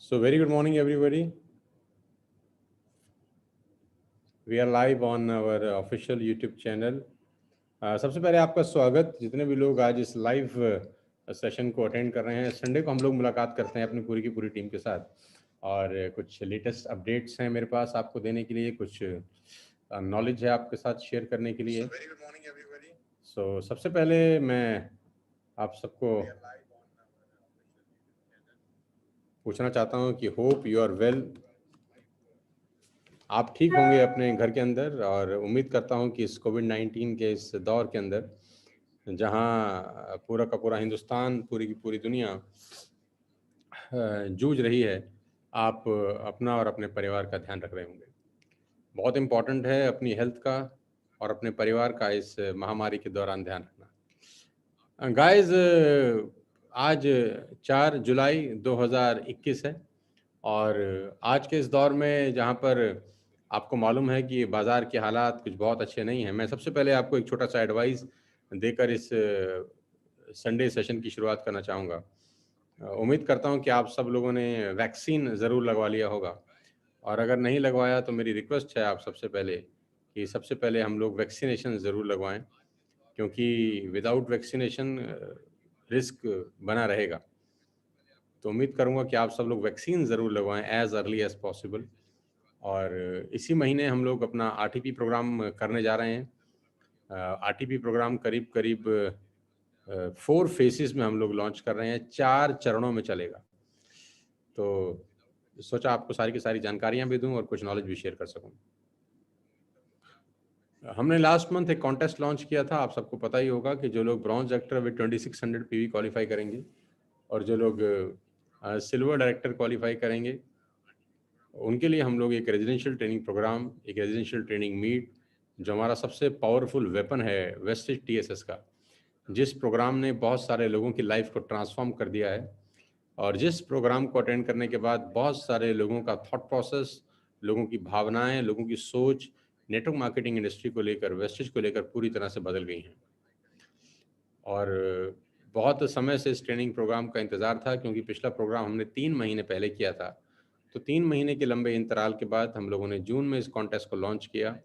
So very good morning, everybody. We are live on our official YouTube channel. सबसे पहले आपका स्वागत। जितने भी लोग आज इस लाइव सेशन को अटेंड कर रहे हैं, संडे को हम लोग मुलाकात करते हैं अपनी पूरी की पूरी टीम के साथ और कुछ लेटेस्ट अपडेट्स हैं मेरे पास आपको देने के लिए, कुछ नॉलेज है आपके साथ शेयर करने के लिए। Very good morning everybody. So सबसे पहले मैं आप सबको पूछना चाहता हूं कि होप यू आर वेल, आप ठीक होंगे अपने घर के अंदर। और उम्मीद करता हूं कि इस कोविड-19 के इस दौर के अंदर, जहां पूरा का पूरा हिंदुस्तान, पूरी की पूरी दुनिया जूझ रही है, आप अपना और अपने परिवार का ध्यान रख रहे होंगे। बहुत इम्पोर्टेंट है अपनी हेल्थ का और अपने परिवार का इस महामारी के दौरान ध्यान रखना। गाइस, आज 4 जुलाई 2021 है और आज के इस दौर में जहां पर आपको मालूम है कि बाज़ार के हालात कुछ बहुत अच्छे नहीं हैं, मैं सबसे पहले आपको एक छोटा-सा एडवाइस देकर इस संडे सेशन की शुरुआत करना चाहूँगा। उम्मीद करता हूँ कि आप सब लोगों ने वैक्सीन ज़रूर लगवा लिया होगा और अगर नहीं लगवाया तो मेरी रिक्वेस्ट है आप सबसे पहले कि सबसे पहले हम लोग वैक्सीनेशन ज़रूर लगवाएँ, क्योंकि विदाउट वैक्सीनेशन रिस्क बना रहेगा। तो उम्मीद करूँगा कि आप सब लोग वैक्सीन ज़रूर लगवाएँ एज़ अर्ली एज़ पॉसिबल। और इसी महीने हम लोग अपना आरटीपी प्रोग्राम करने जा रहे हैं। आरटीपी प्रोग्राम करीब 4 फेसेस में हम लोग लॉन्च कर रहे हैं, 4 चरणों में चलेगा। तो सोचा आपको सारी की सारी जानकारियाँ भी दूँ और कुछ नॉलेज भी शेयर कर सकूँ। हमने लास्ट मंथ एक कॉन्टेस्ट लॉन्च किया था। आप सबको पता ही होगा कि जो लोग bronze director with 2600 PV qualify करेंगे और जो लोग सिल्वर डायरेक्टर क्वालिफाई करेंगे, उनके लिए हम लोग एक रेजिडेंशियल ट्रेनिंग प्रोग्राम, एक रेजिडेंशियल ट्रेनिंग मीट, जो हमारा सबसे पावरफुल वेपन है वेस्टेज टीएसएस का, जिस प्रोग्राम ने बहुत सारे लोगों की लाइफ को ट्रांसफॉर्म कर दिया है और जिस प्रोग्राम को अटेंड करने के बाद बहुत सारे लोगों का थॉट प्रोसेस, लोगों की भावनाएं, लोगों की सोच नेटवर्क मार्केटिंग इंडस्ट्री को लेकर, वेस्टेज को लेकर पूरी तरह से बदल गई हैं। और बहुत समय से इस ट्रेनिंग प्रोग्राम का इंतज़ार था, क्योंकि पिछला प्रोग्राम हमने 3 महीने पहले किया था। तो 3 महीने के लंबे इंतराल के बाद हम लोगों ने जून में इस कॉन्टेस्ट को लॉन्च किया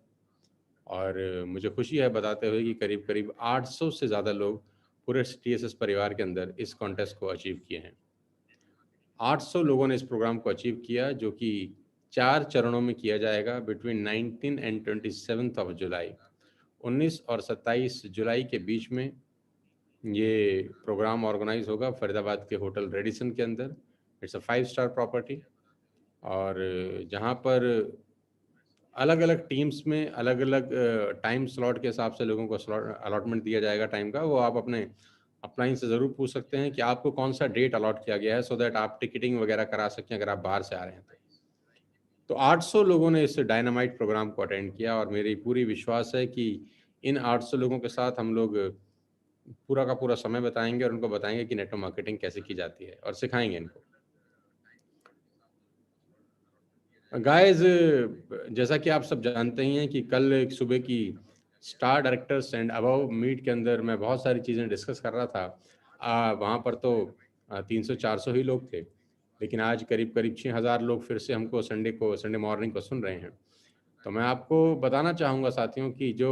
और मुझे खुशी है बताते हुए कि करीब 800 से ज़्यादा लोग पूरे टीएसएस परिवार के अंदर इस कॉन्टेस्ट को अचीव किए हैं। 800 लोगों ने इस प्रोग्राम को अचीव किया, जो कि 4 चरणों में किया जाएगा बिटवीन 19 एंड 27 ऑफ जुलाई। 19 और 27 जुलाई के बीच में ये प्रोग्राम ऑर्गेनाइज होगा फरीदाबाद के होटल रेडिसन के अंदर। इट्स अ 5 स्टार प्रॉपर्टी और जहाँ पर अलग-अलग टीम्स में अलग-अलग टाइम स्लॉट के हिसाब से लोगों को स्लॉट अलॉटमेंट दिया जाएगा टाइम का। वो आप अपने अपलाइन से ज़रूर पूछ सकते हैं कि आपको कौन-सा डेट अलॉट किया गया है, सो दैट आप टिकटिंग वगैरह करा सकें अगर आप बाहर से आ रहे हैं तो। तो 800 लोगों ने इस डायनामाइट प्रोग्राम को अटेंड किया और मेरी पूरी विश्वास है कि इन 800 लोगों के साथ हम लोग पूरा का पूरा समय बिताएँगे और उनको बताएँगे कि नेटवर्क मार्केटिंग कैसे की जाती है और सिखाएँगे इनको। गाइस, जैसा कि आप सब जानते ही हैं कि कल एक सुबह की star directors and above meet के अंदर मैं बहुत सारी चीज़ें डिस्कस कर रहा था। वहाँ पर तो 300-400 ही लोग थे, लेकिन आज करीब 6000 लोग फिर से हमको संडे मॉर्निंग को सुन रहे हैं। तो मैं आपको बताना चाहूँगा साथियों कि जो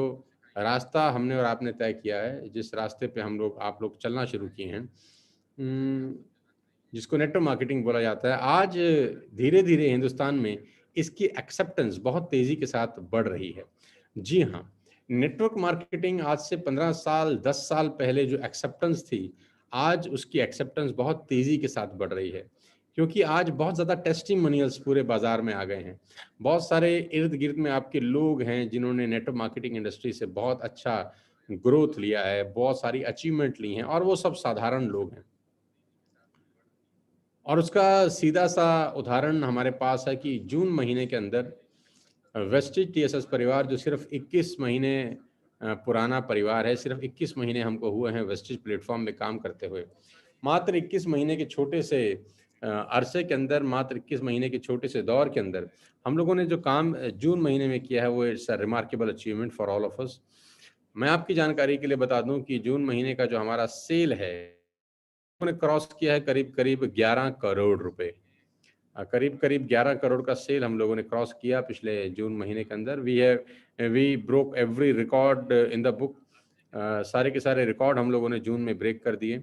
रास्ता हमने और आपने तय किया है, जिस रास्ते पे आप लोग चलना शुरू किए हैं, जिसको नेटवर्क मार्केटिंग बोला जाता है, आज धीरे-धीरे हिंदुस्तान में इसकी एक्सेप्टेंस बहुत तेज़ी के साथ बढ़ रही है। जी हाँ, नेटवर्क मार्केटिंग आज से 15 साल, 10 साल पहले जो एक्सेप्टेंस थी, आज उसकी एक्सेप्टेंस बहुत तेज़ी के साथ बढ़ रही है, क्योंकि आज बहुत ज़्यादा टेस्टिमोनियल्स पूरे बाज़ार में आ गए हैं। बहुत सारे इर्द-गिर्द में आपके लोग हैं, जिन्होंने नेटवर्क मार्केटिंग इंडस्ट्री से बहुत अच्छा ग्रोथ लिया है, बहुत सारी अचीवमेंट ली हैं और वो सब साधारण लोग हैं। और उसका सीधा-सा उदाहरण हमारे पास है कि जून महीने के अंदर वेस्टेज टीएसएस परिवार, जो सिर्फ़ 21 महीने पुराना परिवार है, सिर्फ़ 21 महीने हमको हुए हैं वेस्टेज प्लेटफ़ॉर्म में काम करते हुए। मात्र 21 महीने के छोटे से अरसे के अंदर, मात्र 21 महीने के छोटे से दौर के अंदर, हम लोगों ने जो काम जून महीने में किया है, वो it's a remarkable achievement for all of us. मैं आपकी जानकारी के लिए बता दूँ कि जून महीने का जो हमारा सेल है, उन्होंने क्रॉस किया है करीब-करीब 11 करोड़ रुपए। करीब करीब 11 करोड़ का सेल हम लोगों ने क्रॉस किया पिछले जून महीने के अंदर। We broke every record in the book. सारे के सारे रिकॉर्ड हम लोगों ने जून में ब्रेक कर दिए।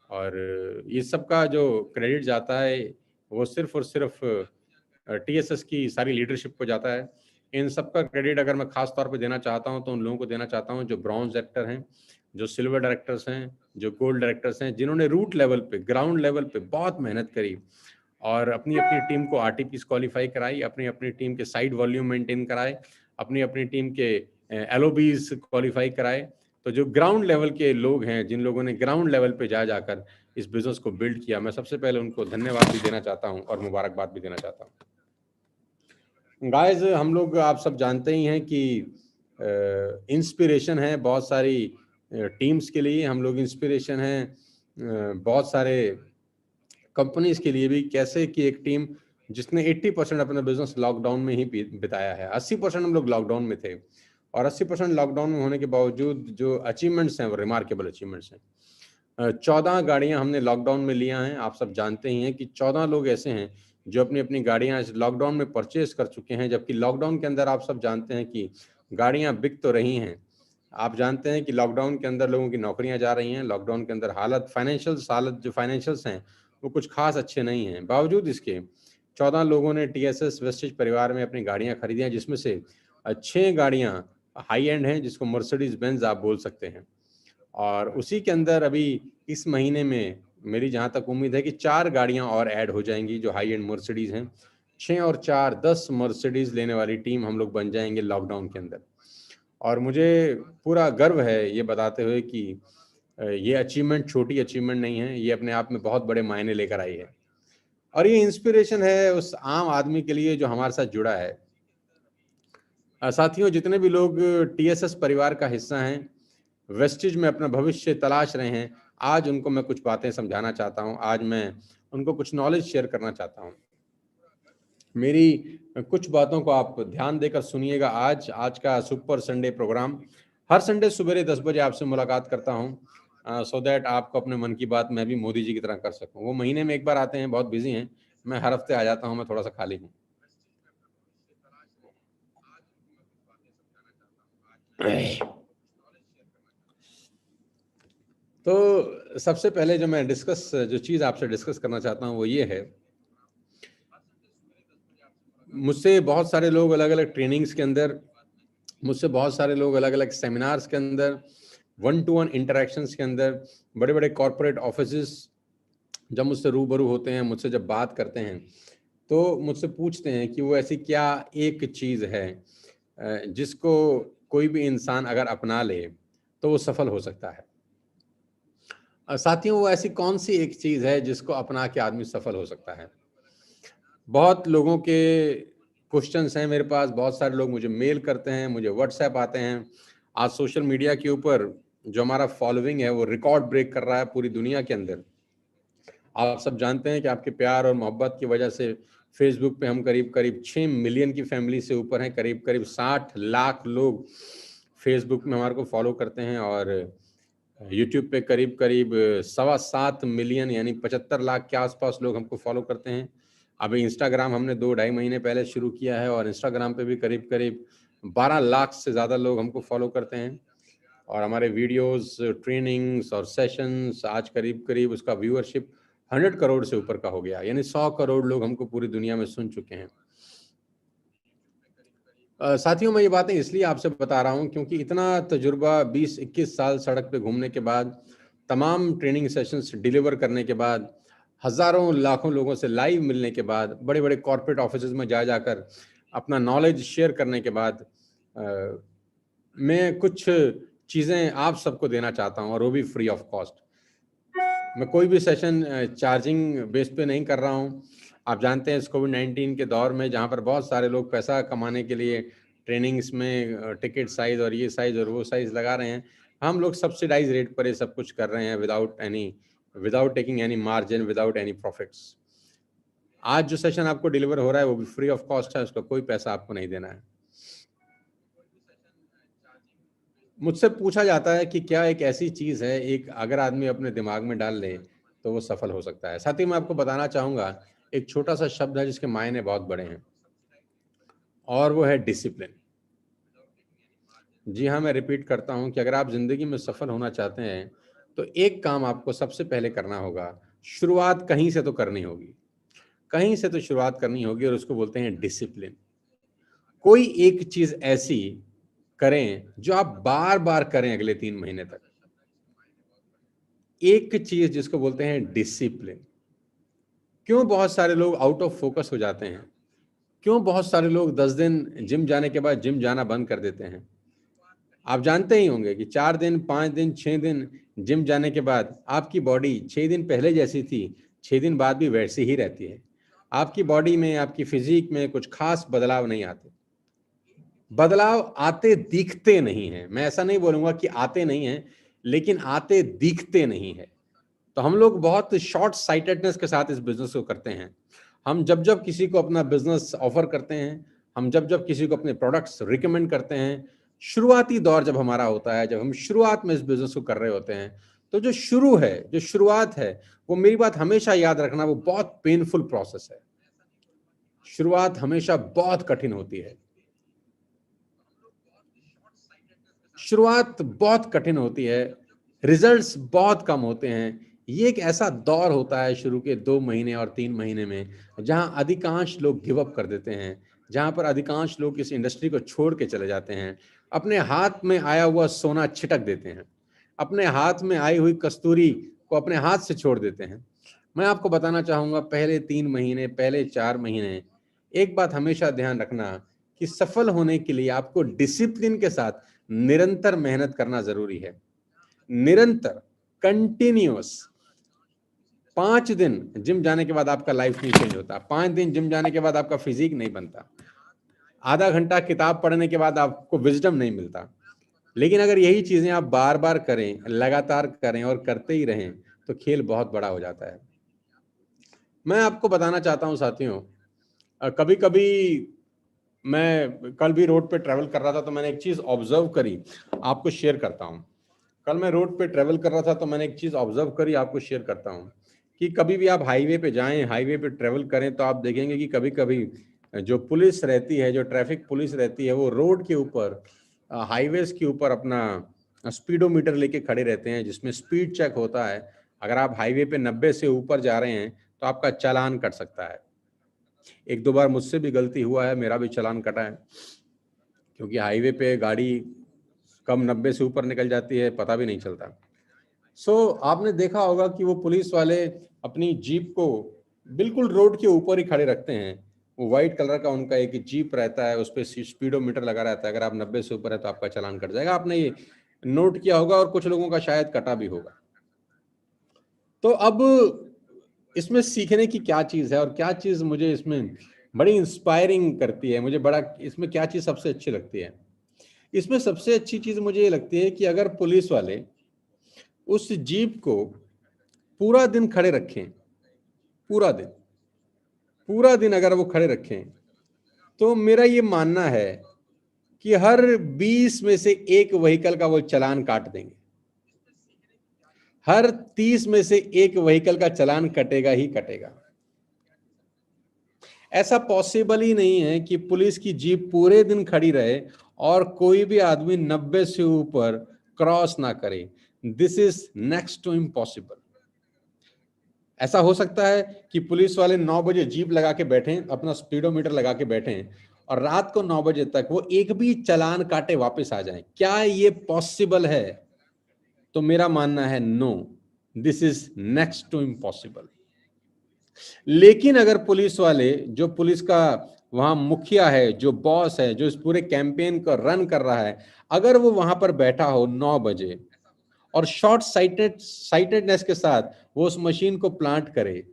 और ये सब का जो क्रेडिट जाता है वो सिर्फ और सिर्फ टीएसएस की सारी लीडरशिप को जाता है। इन सब का क्रेडिट अगर मैं खास तौर पे देना चाहता हूं तो उन लोगों को देना चाहता हूं जो ब्रॉन्ज डायरेक्टर हैं, जो सिल्वर डायरेक्टर्स हैं, जो गोल्ड डायरेक्टर्स हैं, जिन्होंने रूट लेवल पे, ग्राउंड लेवल पे बहुत मेहनत करी और अपनी अपनी टीम को आरटीपीस क्वालिफाई कराई, अपनी अपनी टीम के साइड वॉल्यूम मेंटेन कराए, अपनी अपनी टीम के एलओबीज क्वालिफाई कराए। तो जो ग्राउंड लेवल के लोग हैं, जिन लोगों ने ग्राउंड लेवल पे जा जाकर इस बिजनेस को बिल्ड किया, मैं सबसे पहले उनको धन्यवाद भी देना चाहता हूं और मुबारकबाद भी देना चाहता हूं। गाइस, हम लोग आप सब जानते ही हैं कि इंस्पिरेशन है बहुत सारी टीम्स के लिए, हम लोग इंस्पिरेशन हैं बहुत सारे कंपनीज के लिए भी। कैसे कि एक टीम जिसने 80% अपना बिजनेस लॉकडाउन में ही बिताया है, 80% हम लोग लॉकडाउन में थे और 80% लॉकडाउन में होने के बावजूद जो अचीवमेंट्स हैं वो रिमार्केबल अचीवमेंट्स हैं। 14 गाड़ियां हमने लॉकडाउन में लिया हैं। आप सब जानते ही हैं कि 14 लोग ऐसे हैं जो अपनी अपनी गाड़ियां इस लॉकडाउन में परचेज कर चुके हैं, जबकि लॉकडाउन के अंदर आप सब जानते हैं कि गाड़ियां बिक तो रही हैं। आप जानते हैं कि लॉकडाउन के अंदर लोगों की नौकरियां जा रही हैं, लॉकडाउन के अंदर हालत जो फाइनेंशियल्स हैं वो कुछ खास अच्छे नहीं हैं। बावजूद इसके 14 लोगों ने टीएसएस वेस्टेज परिवार में अपनी गाड़ियां खरीदी हैं, जिसमें से 6 गाड़ियां हाई एंड हैं, जिसको मर्सिडीज बेंज आप बोल सकते हैं। और उसी के अंदर अभी इस महीने में मेरी जहां तक उम्मीद है कि 4 गाड़ियां और ऐड हो जाएंगी जो हाई एंड मर्सिडीज हैं। 6 और 4 10 मर्सिडीज लेने वाली टीम हम लोग बन जाएंगे लॉकडाउन के अंदर। और मुझे पूरा गर्व है ये बताते हुए कि ये अचीवमेंट छोटी अचीवमेंट नहीं है, ये अपने आप में बहुत बड़े मायने लेकर आई है। और ये इंस्पिरेशन है उस आम आदमी के लिए जो हमारे साथ जुड़ा है। साथियों, जितने भी लोग टीएसएस परिवार का हिस्सा हैं, वेस्टिज में अपना भविष्य तलाश रहे हैं, आज उनको मैं कुछ बातें समझाना चाहता हूं, आज मैं उनको कुछ नॉलेज शेयर करना चाहता हूं। मेरी कुछ बातों को आप ध्यान देकर सुनिएगा। आज का सुपर संडे प्रोग्राम, हर संडे सुबह 10 बजे आपसे मुलाकात करता हूं सो दैट आपको अपने मन की बात मैं भी मोदी जी की तरह कर सकूं। वो महीने में एक बार आते हैं, बहुत बिजी हैं, मैं हर हफ्ते आ जाता हूं, मैं थोड़ा सा खाली हूं। तो सबसे पहले जो चीज़ आपसे डिस्कस करना चाहता हूँ वो ये है, मुझसे बहुत सारे लोग अलग अलग ट्रेनिंग्स के अंदर, मुझसे बहुत सारे लोग अलग अलग सेमिनार्स के अंदर, 1-to-1 इंटरेक्शंस के अंदर, बड़े बड़े कॉरपोरेट ऑफिसेस जब मुझसे रूबरू होते हैं, मुझसे जब बात करते हैं तो मुझसे पूछते हैं कि वो ऐसी क्या एक चीज़ है जिसको कोई भी इंसान अगर अपना ले तो वो सफल हो सकता है। साथियों, वो ऐसी कौन सी एक चीज़ है जिसको अपना के आदमी सफल हो सकता है? बहुत लोगों के क्वेश्चंस हैं मेरे पास, बहुत सारे लोग मुझे मेल करते हैं, मुझे व्हाट्सएप आते हैं। आज सोशल मीडिया के ऊपर जो हमारा फॉलोइंग है वो रिकॉर्ड ब्रेक कर रहा है पूरी दुनिया के अंदर। आप सब जानते हैं कि आपके प्यार और मोहब्बत की वजह से फेसबुक पे हम करीब करीब 6 मिलियन की फैमिली से ऊपर हैं, करीब करीब 60 लाख लोग फेसबुक में हमारे को फॉलो करते हैं और यूट्यूब पे करीब करीब 7.25 मिलियन यानी 75 लाख के आसपास लोग हमको फॉलो करते हैं। अभी इंस्टाग्राम हमने 2-2.5 महीने पहले शुरू किया है और इंस्टाग्राम पे भी करीब करीब 12 लाख से ज़्यादा लोग हमको फॉलो करते हैं। और हमारे वीडियोस, ट्रेनिंग्स और सेशंस आज करीब करीब उसका व्यूअरशिप 100 करोड़ से ऊपर का हो गया, यानी 100 करोड़ लोग हमको पूरी दुनिया में सुन चुके हैं। साथियों, मैं ये बातें इसलिए आपसे बता रहा हूँ क्योंकि इतना तजुर्बा 20-21 साल सड़क पे घूमने के बाद, तमाम ट्रेनिंग सेशंस डिलीवर करने के बाद, हज़ारों लाखों लोगों से लाइव मिलने के बाद, बड़े बड़े कॉर्पोरेट ऑफिस में जा जाकर अपना नॉलेज शेयर करने के बाद मैं कुछ चीज़ें आप सबको देना चाहता हूँ और वो भी फ्री ऑफ कॉस्ट। मैं कोई भी सेशन चार्जिंग बेस पे नहीं कर रहा हूँ। आप जानते हैं इस कोविड-19 के दौर में जहाँ पर बहुत सारे लोग पैसा कमाने के लिए ट्रेनिंग्स में टिकट साइज़ और ये साइज़ और वो साइज़ लगा रहे हैं। हम लोग सब्सिडाइज़ रेट पर ये सब कुछ कर रहे हैं without taking any margin, without any profits. आज जो सेशन आपको डिलीवर हो रहा है वो भी फ्री ऑफ कॉस्ट है, उसका कोई पैसा आपको नहीं देना है। मुझसे पूछा जाता है कि क्या एक ऐसी चीज़ है, एक अगर आदमी अपने दिमाग में डाल ले तो वो सफल हो सकता है। साथ ही मैं आपको बताना चाहूँगा एक छोटा सा शब्द है जिसके मायने बहुत बड़े हैं, और वो है डिसिप्लिन। जी हाँ, मैं रिपीट करता हूँ कि अगर आप ज़िंदगी में सफल होना चाहते हैं, तो एक काम आपको सबसे पहले करना होगा, शुरुआत कहीं से तो करनी होगी। कहीं से तो शुरुआत करनी होगी और उसको बोलते हैं डिसिप्लिन। कोई एक चीज़ ऐसी करें जो आप बार-बार करें अगले 3 महीने तक। एक चीज़ जिसको बोलते हैं डिसिप्लिन। क्यों बहुत सारे लोग आउट ऑफ फोकस हो जाते हैं? क्यों बहुत सारे लोग 10 दिन जिम जाने के बाद जिम जाना बंद कर देते हैं? आप जानते ही होंगे कि 4 दिन, 5 दिन, 6 दिन जिम जाने के बाद आपकी बॉडी 6 दिन पहले जैसी थी, 6 दिन बाद भी वैसी ही रहती है। आपकी बॉडी में, आपकी फिज़ीक में कुछ ख़ास बदलाव नहीं आते। बदलाव आते दिखते नहीं हैं। मैं ऐसा नहीं बोलूँगा कि आते नहीं हैं, लेकिन आते दिखते नहीं हैं। तो हम लोग बहुत शॉर्ट साइटेडनेस के साथ इस बिज़नेस को करते हैं। हम जब-जब किसी को अपना बिज़नेस ऑफ़र करते हैं, हम जब-जब किसी को अपने प्रोडक्ट्स रिकमेंड करते हैं, शुरुआती दौर जब हमारा होता है, जब हम शुरुआत में इस बिज़नेस को कर रहे होते हैं, तो जो शुरू है, जो शुरुआत है, वो मेरी बात हमेशा याद रखना, वो बहुत पेनफुल प्रोसेस है। शुरुआत हमेशा बहुत कठिन होती है। शुरुआत बहुत कठिन होती है, रिजल्ट्स बहुत कम होते हैं। ये एक ऐसा दौर होता है शुरू के 2 महीने और 3 महीने में, जहाँ अधिकांश लोग गिव अप कर देते हैं, जहाँ पर अधिकांश लोग इस इंडस्ट्री को छोड़ के चले जाते हैं, अपने हाथ में आया हुआ सोना छिटक देते हैं, अपने हाथ में आई हुई कस्तूरी को अपने हाथ से छोड़ देते हैं। मैं आपको बताना चाहूँगा, पहले 3 महीने, पहले 4 महीने, एक बात हमेशा ध्यान रखना कि सफल होने के लिए आपको डिसिप्लिन के साथ निरंतर मेहनत करना ज़रूरी है। निरंतर, कंटिन्यूअस। 5 दिन जिम जाने के बाद आपका लाइफ नहीं चेंज होता। 5 दिन जिम जाने के बाद आपका फिज़ीक नहीं बनता। आधा घंटा किताब पढ़ने के बाद आपको विज़डम नहीं मिलता। लेकिन अगर यही चीज़ें आप बार-बार करें, लगातार करें और करते ही रहें, तो खेल बहुत बड़ा हो जाता है। मैं आपको बताना चाहता हूँ साथियों, कभी-कभी मैं कल भी रोड पे ट्रैवल कर रहा था, तो मैंने एक चीज़ ऑब्ज़र्व करी, आपको शेयर करता हूँ। कल मैं रोड पे ट्रैवल कर रहा था, तो मैंने एक चीज़ ऑब्ज़र्व करी, आपको शेयर करता हूँ, कि कभी भी आप हाईवे पे जाएँ, हाईवे पे ट्रैवल करें, तो आप देखेंगे कि कभी-कभी जो पुलिस रहती है, जो ट्रैफ़िक पुलिस रहती है, वो रोड के ऊपर हाईवेज़ के ऊपर अपना स्पीडोमीटर लेके खड़े रहते हैं, जिसमें स्पीड चेक होता है। अगर आप हाईवे पे 90 से ऊपर जा रहे हैं, तो आपका चालान कट सकता है। 1-2 बार मुझसे भी गलती हुआ है, मेरा भी चालान कटा है, क्योंकि हाईवे पे गाड़ी कब 90 से ऊपर निकल जाती है, पता भी नहीं चलता। आपने देखा होगा कि वो पुलिस वाले अपनी जीप को बिल्कुल रोड के ऊपर ही खड़े रखते हैं। वो व्हाइट कलर का उनका एक जीप रहता है, उसपे स्पीडोमीटर लगा रहता है। अगर आप 90 से ऊपर है, तो आपका चालान कट जाएगा। आपने ये नोट किया होगा और कुछ लोगों का शायद कटा भी होगा। तो अब इसमें सीखने की क्या चीज़ है और क्या चीज़ मुझे इसमें बड़ी इंस्पायरिंग करती है, मुझे बड़ा इसमें क्या चीज़ सबसे अच्छी लगती है? इसमें सबसे अच्छी चीज़ मुझे ये लगती है कि अगर पुलिस वाले उस जीप को पूरा दिन खड़े रखें, पूरा दिन, पूरा दिन अगर वो खड़े रखें, तो मेरा ये मानना है कि हर 20 में से 1 व्हीकल का वो चालान काट देंगे। हर 30 में से 1 व्हीकल का चालान कटेगा ही कटेगा। ऐसा पॉसिबल ही नहीं है कि पुलिस की जीप पूरे दिन खड़ी रहे और कोई भी आदमी 90 से ऊपर क्रॉस ना करे। This is next to impossible. ऐसा हो सकता है कि पुलिस वाले 9 बजे जीप लगा के बैठें, अपना स्पीडोमीटर लगा के बैठें और रात को 9 बजे तक वो एक भी चालान काटे वापस आ जाएं। क्या ये पॉसिबल है? तो मेरा मानना है no, this is next to impossible. लेकिन अगर पुलिस वाले, जो पुलिस का वहां मुखिया है, जो बॉस है, जो इस पूरे कैंपेन को रन कर रहा है, अगर वो वहां पर बैठा हो 9 बजे और शॉर्ट साइटेडनेस के साथ वो उस मशीन को प्लांट करे,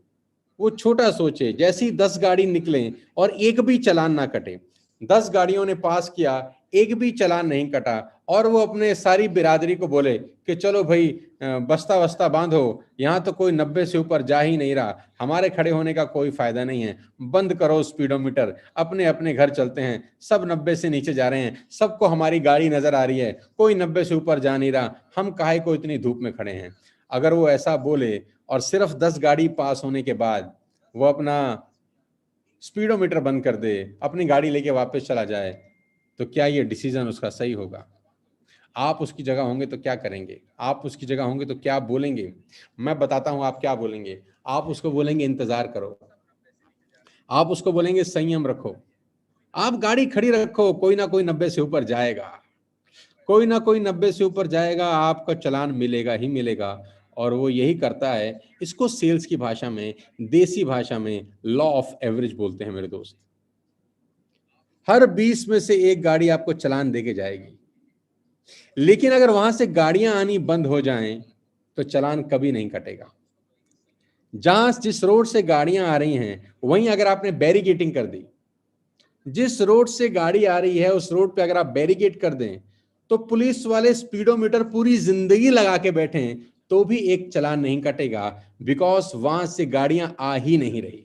वो छोटा सोचे, जैसे ही 10 गाड़ी निकले और एक भी चालान ना कटे, 10 गाड़ियों ने पास किया, एक भी चालान नहीं कटा और वो अपने सारी बिरादरी को बोले कि चलो भाई, बस्ता वस्ता बांधो, यहाँ तो कोई 90 से ऊपर जा ही नहीं रहा, हमारे खड़े होने का कोई फायदा नहीं है, बंद करो स्पीडोमीटर, अपने अपने घर चलते हैं, सब 90 से नीचे जा रहे हैं, सबको हमारी गाड़ी नजर आ रही है, कोई 90 से ऊपर जा नहीं रहा, हम काहे को इतनी धूप में खड़े हैं। अगर वो ऐसा बोले और सिर्फ 10 गाड़ी पास होने के बाद वो अपना स्पीडोमीटर बंद कर दे, अपनी गाड़ी लेके वापस चला जाए, तो क्या ये डिसीजन उसका सही होगा? आप उसकी जगह होंगे तो क्या करेंगे? आप उसकी जगह होंगे तो क्या बोलेंगे? मैं बताता हूं आप क्या बोलेंगे। आप उसको बोलेंगे इंतजार करो, आप उसको बोलेंगे संयम रखो, आप गाड़ी खड़ी रखो, कोई ना कोई 90 से ऊपर जाएगा, कोई ना कोई 90 से ऊपर जाएगा, आपका चालान मिलेगा ही मिलेगा। और वो यही करता है। इसको सेल्स की भाषा में, देसी भाषा में लॉ ऑफ एवरेज बोलते हैं मेरे दोस्त। हर 20 में से एक गाड़ी आपको चालान देके जाएगी, लेकिन अगर वहां से गाड़ियां आनी बंद हो जाएं तो चालान कभी नहीं कटेगा। जहां जिस रोड से गाड़ियां आ रही हैं वहीं अगर आपने बैरिकेटिंग कर दी, जिस रोड से गाड़ी आ रही है उस रोड पे अगर आप बैरिकेड कर दें, तो पुलिस वाले स्पीडोमीटर पूरी जिंदगी लगा के बैठे हैं तो भी एक चालान नहीं कटेगा, बिकॉज वहां से गाड़ियां आ ही नहीं रही।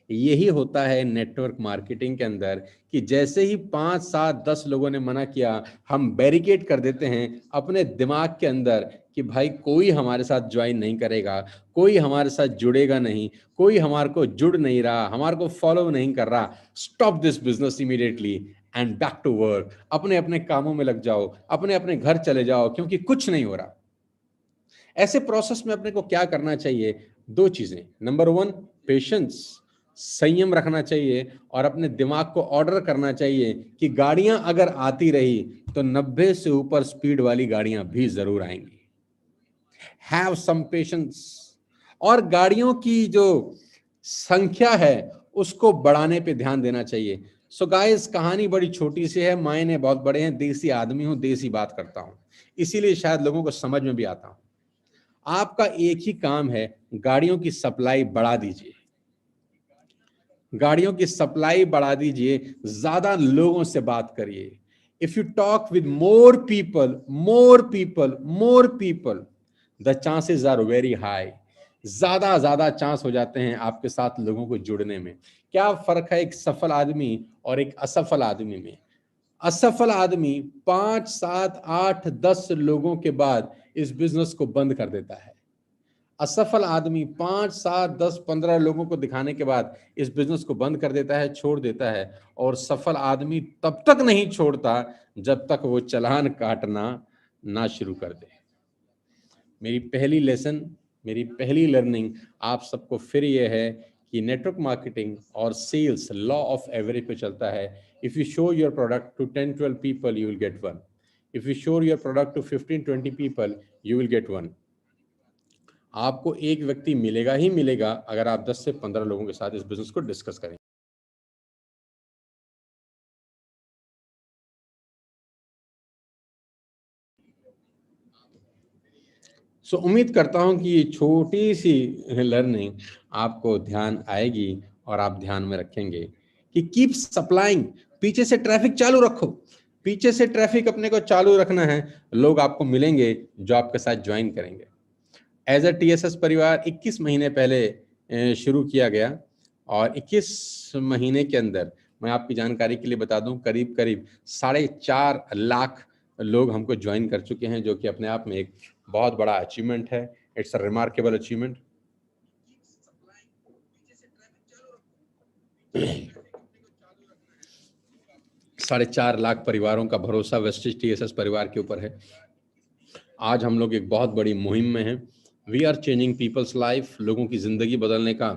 यही होता है नेटवर्क मार्केटिंग के अंदर कि जैसे ही 5, 7, 10 लोगों ने मना किया, हम बैरिकेड कर देते हैं अपने दिमाग के अंदर कि भाई कोई हमारे साथ ज्वाइन नहीं करेगा, कोई हमारे साथ जुड़ेगा नहीं, कोई हमारे को जुड़ नहीं रहा, हमारे को फॉलो नहीं कर रहा। Stop this business immediately and back to work. अपने अपने कामों में लग जाओ, अपने अपने घर चले जाओ, क्योंकि कुछ नहीं हो रहा। ऐसे प्रोसेस में अपने को क्या करना चाहिए? 2 चीजें। नंबर 1, पेशेंस, संयम रखना चाहिए और अपने दिमाग को ऑर्डर करना चाहिए कि गाड़ियां अगर आती रही तो 90 से ऊपर स्पीड वाली गाड़ियां भी जरूर आएंगी। Have some patience. और गाड़ियों की जो संख्या है उसको बढ़ाने पे ध्यान देना चाहिए। सो गाइस, कहानी बड़ी छोटी सी है, मायने बहुत बड़े हैं। देसी आदमी हूं, देसी बात करता हूं, इसीलिए शायद लोगों को समझ में भी आता हूं। आपका एक ही काम है, गाड़ियों की सप्लाई बढ़ा दीजिए, गाड़ियों की सप्लाई बढ़ा दीजिए, ज्यादा लोगों से बात करिए। If you talk with more people, more people, more people, the chances are very high. ज्यादा ज्यादा चांस हो जाते हैं आपके साथ लोगों को जुड़ने में। क्या फर्क है एक सफल आदमी और एक असफल आदमी में? असफल आदमी 5, 7, 8, 10 लोगों के बाद इस बिजनेस को बंद कर देता है। असफल आदमी 5, 7, 10, 15 लोगों को दिखाने के बाद इस बिजनेस को बंद कर देता है, छोड़ देता है। और सफल आदमी तब तक नहीं छोड़ता जब तक वो चालान काटना ना शुरू कर दे। मेरी पहली लेसन, मेरी पहली लर्निंग आप सबको फिर ये है कि नेटवर्क मार्केटिंग और सेल्स लॉ ऑफ एवरेज पे चलता है। If you show your product to 10, 12 people you will get one. If you show your product to 15, 20 people you will get one. आपको एक व्यक्ति मिलेगा ही मिलेगा अगर आप 10 से 15 लोगों के साथ इस बिजनेस को डिस्कस करें। सो उम्मीद करता हूं कि ये छोटी सी लर्निंग आपको ध्यान आएगी और आप ध्यान में रखेंगे कि कीप सप्लाइंग। पीछे से ट्रैफिक चालू रखो, पीछे से ट्रैफिक अपने को चालू रखना है। लोग आपको मिलेंगे जो आपके साथ ज्वाइन करेंगे। एज अ TSS परिवार 21 महीने पहले शुरू किया गया और 21 महीने के अंदर मैं आपकी जानकारी के लिए बता दूं करीब करीब 4.5 लाख लोग हमको ज्वाइन कर चुके हैं, जो कि अपने आप में एक बहुत बड़ा अचीवमेंट है। It's a remarkable achievement. 4.5 lakh परिवारों का भरोसा वेस्टेज TSS परिवार के ऊपर है। आज हम लोग एक बहुत बड़ी मुहिम में हैं। We are changing people's life. लोगों की जिंदगी बदलने का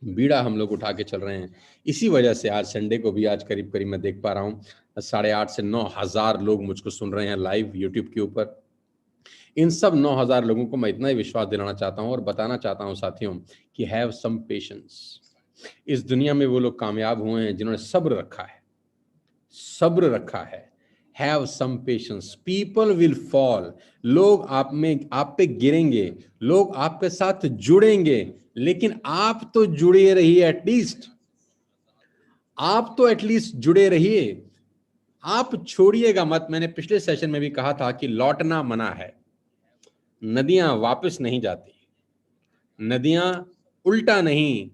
बीड़ा हम लोग उठा के चल रहे हैं। इसी वजह से आज संडे को भी आज करीब करीब मैं देख पा रहा हूँ 8.5 से 9 हज़ार लोग मुझको सुन रहे हैं लाइव यूट्यूब के ऊपर। इन सब 9 हज़ार लोगों को मैं इतना ही विश्वास दिलाना चाहता हूँ और बताना चाहता हूँ साथियों कि हैव सम पेशेंस। इस दुनिया में वो लोग कामयाब हुए हैं जिन्होंने सब्र रखा है, सब्र रखा है। Have some patience, people will fall. लोग आप पे गिरेंगे, लोग आपके साथ जुड़ेंगे, लेकिन आप तो जुड़े रहिए। एटलीस्ट आप तो एटलीस्ट जुड़े रहिए। आप छोड़िएगा मत। मैंने पिछले सेशन में भी कहा था कि लौटना मना है। नदियां वापस नहीं जाती, नदियां उल्टा नहीं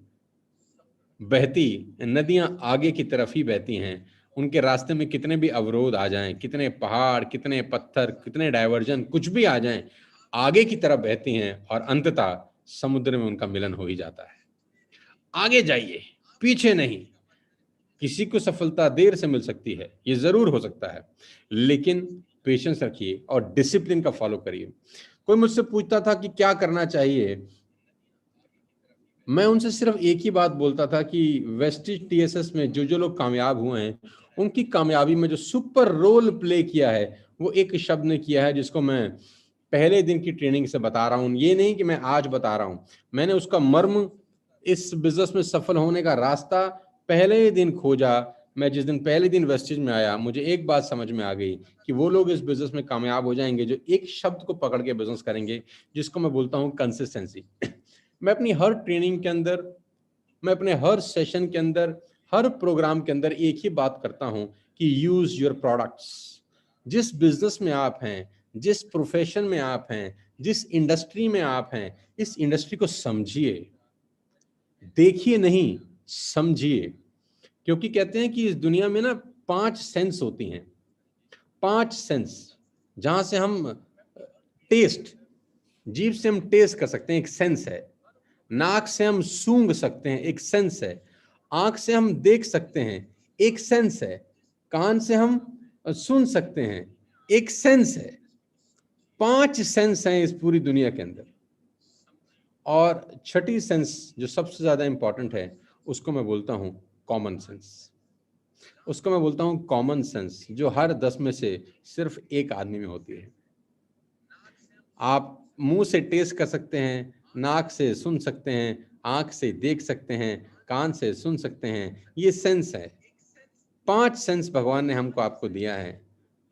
बहती, नदियां आगे की तरफ ही बहती हैं। उनके रास्ते में कितने भी अवरोध आ जाएं, कितने पहाड़, कितने पत्थर, कितने डायवर्जन कुछ भी आ जाएं, आगे की तरफ बहती हैं और अंततः समुद्र में उनका मिलन हो ही जाता है। आगे जाइए, पीछे नहीं। किसी को सफलता देर से मिल सकती है, ये जरूर हो सकता है, लेकिन पेशेंस रखिए और डिसिप्लिन का फॉलो करिए। कोई मुझसे पूछता था कि क्या करना चाहिए, मैं उनसे सिर्फ एक ही बात बोलता था कि वेस्टिज टीएसएस में जो जो लोग कामयाब हुए हैं, उनकी कामयाबी में जो सुपर रोल प्ले किया है, वो एक शब्द ने किया है जिसको मैं पहले दिन की ट्रेनिंग से बता रहा हूं। ये नहीं कि मैं आज बता रहा हूं, मैंने उसका मर्म, इस बिजनेस में सफल होने का रास्ता पहले ही दिन खोजा। मैं जिस दिन पहले दिन वेस्टिज में आया, मुझे एक बात समझ में आ गई कि वो लोग इस बिजनेस में कामयाब हो जाएंगे जो एक शब्द को पकड़ के बिजनेस करेंगे, जिसको मैं बोलता हूं कंसिस्टेंसी। मैं अपनी हर ट्रेनिंग के अंदर, मैं अपने हर सेशन के अंदर, हर प्रोग्राम के अंदर एक ही बात करता हूं कि यूज योर प्रोडक्ट्स। जिस बिजनेस में आप हैं, जिस प्रोफेशन में आप हैं, जिस इंडस्ट्री में आप हैं, इस इंडस्ट्री को समझिए, देखिए नहीं, समझिए। क्योंकि कहते हैं कि इस दुनिया में ना 5 सेंस होती हैं, 5 सेंस, जहां से हम टेस्ट, जीभ से हम टेस्ट कर सकते हैं, एक सेंस है। नाक से हम सूंघ सकते हैं, एक सेंस है। आंख से हम देख सकते हैं, एक सेंस है। कान से हम सुन सकते हैं, एक सेंस है। 5 सेंस हैं इस पूरी दुनिया के अंदर। और छठी सेंस जो सबसे ज्यादा इंपॉर्टेंट है, उसको मैं बोलता हूं कॉमन सेंस। उसको मैं बोलता हूं कॉमन सेंस, जो हर 10 में से सिर्फ एक आदमी में होती है। आप मुंह से टेस्ट कर सकते हैं, नाक से सुन सकते हैं, आंख से देख सकते हैं, कान से सुन सकते हैं, ये सेंस है। 5 सेंस भगवान ने हमको आपको दिया है,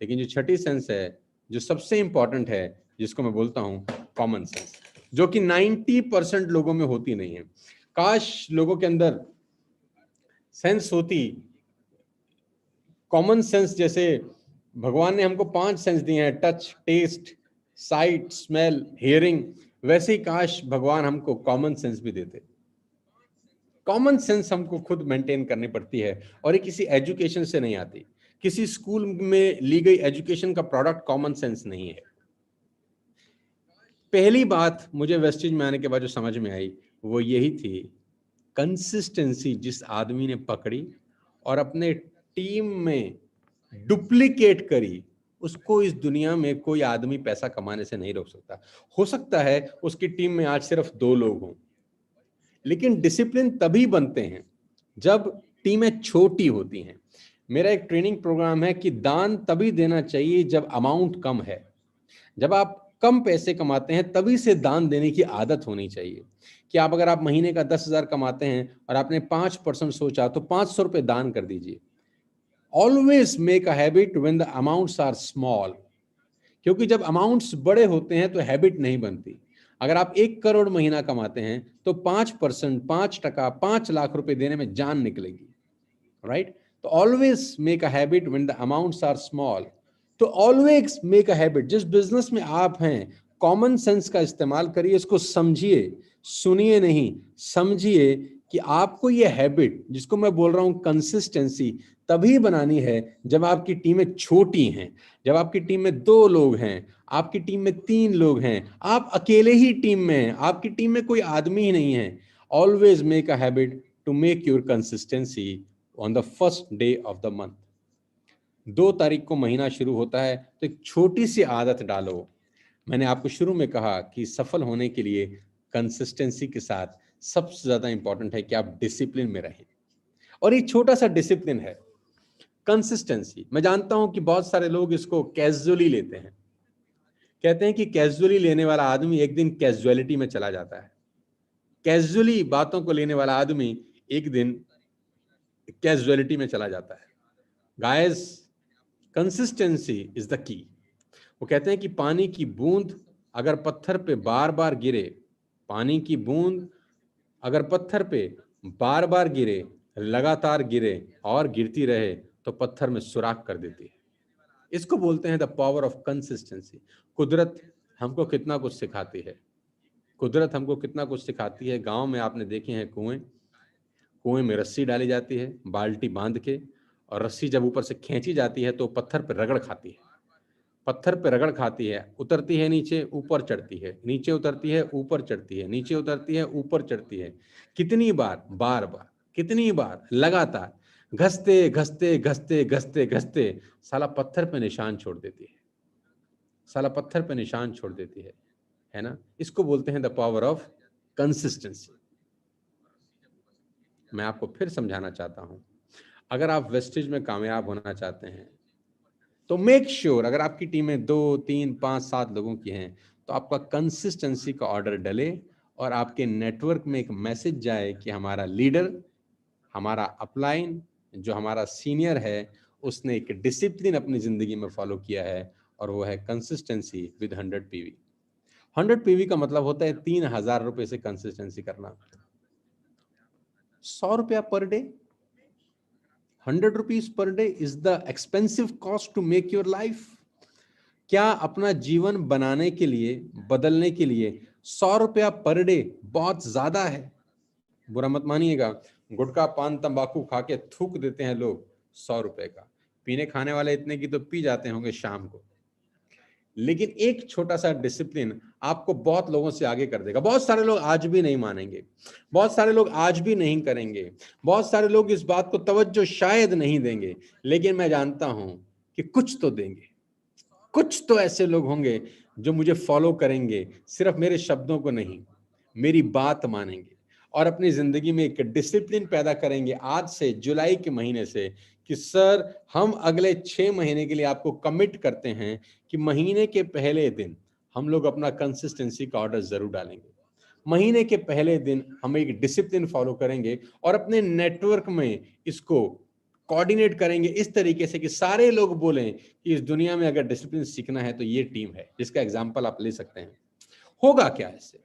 लेकिन जो छठी सेंस है, जो सबसे इंपॉर्टेंट है, जिसको मैं बोलता हूं कॉमन सेंस, जो कि 90% लोगों में होती नहीं है। काश लोगों के अंदर सेंस होती, कॉमन सेंस। जैसे भगवान ने हमको 5 सेंस दिए हैं, touch, taste, sight, smell, hearing, वैसे ही काश भगवान हमको कॉमन सेंस भी देते। कॉमन सेंस हमको खुद मेंटेन करनी पड़ती है, और ये किसी एजुकेशन से नहीं आती। किसी स्कूल में ली गई एजुकेशन का प्रोडक्ट कॉमन सेंस नहीं है। पहली बात मुझे वेस्टेज में आने के बाद जो समझ में आई, वो यही थी, कंसिस्टेंसी जिस आदमी ने पकड़ी और अपने टीम में डुप्लीकेट करी, उसको इस दुनिया में कोई आदमी पैसा कमाने से नहीं रोक सकता। हो सकता है उसकी टीम में आज सिर्फ 2 लोग हों, लेकिन डिसिप्लिन तभी बनते हैं जब टीमें छोटी होती हैं। मेरा एक ट्रेनिंग प्रोग्राम है कि दान तभी देना चाहिए जब अमाउंट कम है। जब आप कम पैसे कमाते हैं, तभी से दान देने की आदत होनी चाहिए। कि आप अगर आप महीने का 10,000 कमाते हैं और आपने 5% सोचा, तो 500 रुपये दान कर दीजिए। Always make a habit when the amounts are small. क्योंकि जब अमाउंट्स बड़े होते हैं तो हैबिट नहीं बनती। अगर आप 1 करोड़ महीना कमाते हैं, तो 5%, 5%, 5 लाख रुपए देने में जान निकलेगी, राइट? तो always make a habit when the amounts are small. तो ऑलवेज मेक अ हैबिट, जिस बिजनेस में आप हैं, कॉमन सेंस का इस्तेमाल करिए, इसको समझिए, सुनिए नहीं, समझिए कि आपको ये हैबिट, जिसको मैं बोल रहा हूं कंसिस्टेंसी, तभी बनानी है जब आपकी टीमें छोटी हैं, जब आपकी टीम में 2 लोग हैं, आपकी टीम में 3 लोग हैं, आप अकेले ही टीम में हैं, आपकी टीम में कोई आदमी ही नहीं है। Always make a habit to make your consistency on the first day of the month. 2 तारीख को महीना शुरू होता है, तो एक छोटी सी आदत डालो। मैंने आपको शुरू में कहा कि सफल होने के लिए कंसिस्टेंसी के साथ सबसे ज्यादा इंपॉर्टेंट है कि आप डिसिप्लिन में रहें, और ये छोटा सा डिसिप्लिन है कंसिस्टेंसी। मैं जानता हूं कि बहुत सारे लोग इसको कैजुअली लेते हैं, कहते हैं कि कैजुअली लेने वाला आदमी एक दिन कैजुअलिटी में चला जाता है। कैजुअली बातों को लेने वाला आदमी एक दिन कैजुअलिटी में चला जाता है। Guys, consistency is the key. वो कहते हैं कि पानी की बूंद अगर पत्थर पे बार बार गिरे, पानी की बूंद अगर पत्थर पे बार बार गिरे, लगातार गिरे और गिरती रहे, तो पत्थर में सुराख कर देती है। इसको बोलते हैं द पावर ऑफ कंसिस्टेंसी। कुदरत हमको कितना कुछ सिखाती है, कुदरत हमको कितना कुछ सिखाती है। गांव में आपने देखे हैं कुएं, कुएं में रस्सी डाली जाती है बाल्टी बांध के, और रस्सी जब ऊपर से खींची जाती है तो पत्थर पर रगड़ खाती है। पत्थर पे रगड़ खाती है, उतरती है नीचे, ऊपर चढ़ती है, नीचे उतरती है, ऊपर चढ़ती है, नीचे उतरती है, ऊपर चढ़ती है। कितनी बार? बार बार। कितनी बार? लगातार। घसते घसते घसते घसते घसते साला पत्थर पे निशान छोड़ देती है, साला पत्थर पे निशान छोड़ देती है ना। इसको बोलते हैं द पावर ऑफ कंसिस्टेंसी। मैं आपको फिर समझाना चाहता हूं, अगर आप वेस्टेज में कामयाब होना चाहते हैं तो मेक श्योर अगर आपकी टीमें 2, 3, 5, 7 लोगों की हैं तो आपका कंसिस्टेंसी का ऑर्डर डले और आपके नेटवर्क में एक मैसेज जाए कि हमारा लीडर, हमारा अपलाइन, जो हमारा सीनियर है, उसने एक डिसिप्लिन अपनी जिंदगी में फॉलो किया है और वो है कंसिस्टेंसी विद 100 पीवी। 100 पीवी का मतलब होता है 3,000 रुपए से कंसिस्टेंसी करना। 100 रुपया per day, 100 rupees per day is the expensive cost to make your life. क्या अपना जीवन बनाने के लिए, बदलने के लिए 100 रुपया पर डे बहुत ज्यादा है? बुरा मत मानिएगा, गुटखा पान तंबाकू खा के थूक देते हैं लोग 100 रुपए का, पीने खाने वाले इतने की तो पी जाते होंगे शाम को। लेकिन एक छोटा सा डिसिप्लिन आपको बहुत लोगों से आगे कर देगा। बहुत सारे लोग आज भी नहीं मानेंगे, बहुत सारे लोग आज भी नहीं करेंगे, बहुत सारे लोग इस बात को तवज्जो शायद नहीं देंगे, लेकिन मैं जानता हूं कि कुछ तो देंगे। कुछ तो ऐसे लोग होंगे जो मुझे फॉलो करेंगे, सिर्फ मेरे शब्दों को नहीं, मेरी बात मानेंगे और अपनी जिंदगी में एक डिसिप्लिन पैदा करेंगे आज से, जुलाई के महीने से, कि सर हम अगले 6 महीने के लिए आपको कमिट करते हैं कि महीने के पहले दिन हम लोग अपना कंसिस्टेंसी का ऑर्डर जरूर डालेंगे। महीने के पहले दिन हम एक डिसिप्लिन फॉलो करेंगे और अपने नेटवर्क में इसको कोऑर्डिनेट करेंगे इस तरीके से कि सारे लोग बोलें कि इस दुनिया में अगर डिसिप्लिन सीखना है तो ये टीम है, जिसका एग्जांपल आप ले सकते हैं। होगा क्या इससे?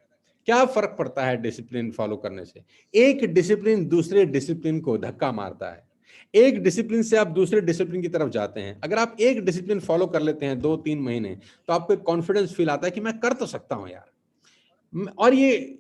क्या फर्क पड़ता है डिसिप्लिन फॉलो करने से? एक डिसिप्लिन दूसरे डिसिप्लिन को धक्का मारता है। एक डिसिप्लिन से आप दूसरे डिसिप्लिन की तरफ जाते हैं। अगर आप एक डिसिप्लिन फॉलो कर लेते हैं 2-3 महीने, तो आपको एक कॉन्फिडेंस फील आता है कि मैं कर तो सकता हूं यार। और ये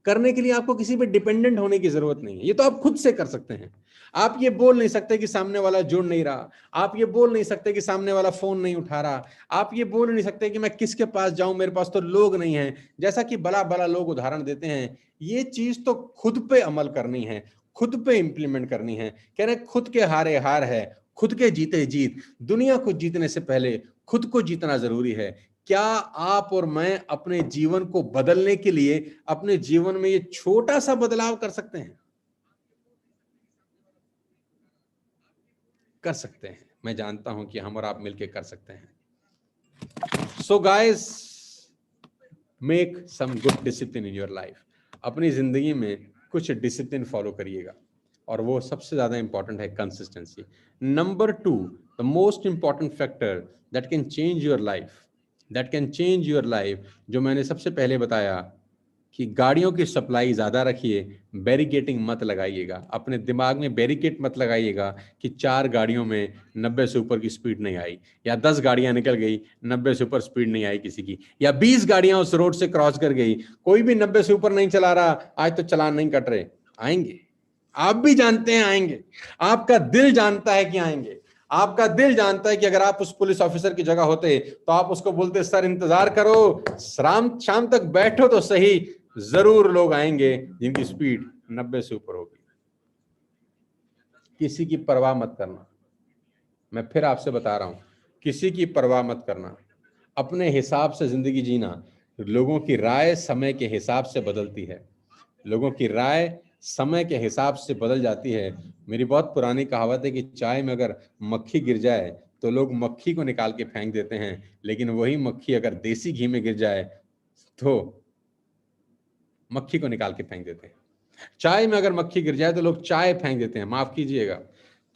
करने के लिए आपको किसी पे डिपेंडेंट होने की जरूरत नहीं है, ये तो आप खुद से कर सकते हैं। आप ये बोल नहीं सकते कि सामने वाला जुड़ नहीं रहा, आप ये बोल नहीं सकते कि सामने वाला फोन नहीं उठा रहा, आप ये बोल नहीं सकते कि मैं किसके पास जाऊं, मेरे पास तो लोग नहीं है, जैसा कि बड़ा बड़ा लोग उदाहरण देते हैं। ये चीज तो खुद पे अमल करनी है, खुद पे इंप्लीमेंट करनी है। कह रहे खुद के हारे हार है, खुद के जीते जीत। दुनिया को जीतने से पहले खुद को जीतना जरूरी है। क्या आप और मैं अपने जीवन को बदलने के लिए अपने जीवन में ये छोटा सा बदलाव कर सकते हैं? कर सकते हैं। मैं जानता हूं कि हम और आप मिलकर कर सकते हैं। So guys, make some good discipline in your life. अपनी जिंदगी में कुछ डिसिप्लिन फॉलो करिएगा और वो सबसे ज्यादा इंपॉर्टेंट है consistency. Number 2, the most important factor that can change your life, that can change your life, जो मैंने सबसे पहले बताया कि गाड़ियों की सप्लाई ज़्यादा रखिए, बैरिकेटिंग मत लगाइएगा। अपने दिमाग में बैरिकेड मत लगाइएगा कि 4 गाड़ियों में 90 से ऊपर की स्पीड नहीं आई, या 10 गाड़ियां निकल गई, 90 से ऊपर स्पीड नहीं आई किसी की, या 20 गाड़ियां उस रोड से क्रॉस कर गई, कोई भी 90 से ऊपर नहीं चला रहा, आज तो चलान नहीं कट रहे। आएंगे, आप भी जानते हैं आएंगे, आपका दिल जानता है कि आएंगे। आपका दिल जानता है कि अगर आप उस पुलिस ऑफिसर की जगह होते तो आप उसको बोलते सर इंतजार करो, शाम तक बैठो तो सही, जरूर लोग आएंगे जिनकी स्पीड 90 से ऊपर होगी। किसी की परवाह मत करना, मैं फिर आपसे बता रहा हूं, किसी की परवाह मत करना, अपने हिसाब से जिंदगी जीना। लोगों की राय समय के हिसाब से बदलती है, लोगों की राय समय के हिसाब से बदल जाती है। मेरी बहुत पुरानी कहावत है कि चाय में अगर मक्खी गिर जाए तो लोग मक्खी को निकाल के फेंक देते हैं, लेकिन वही मक्खी अगर देसी घी में गिर जाए तो मक्खी को निकाल के फेंक देते हैं। चाय में अगर मक्खी गिर जाए तो लोग चाय फेंक देते हैं, माफ कीजिएगा,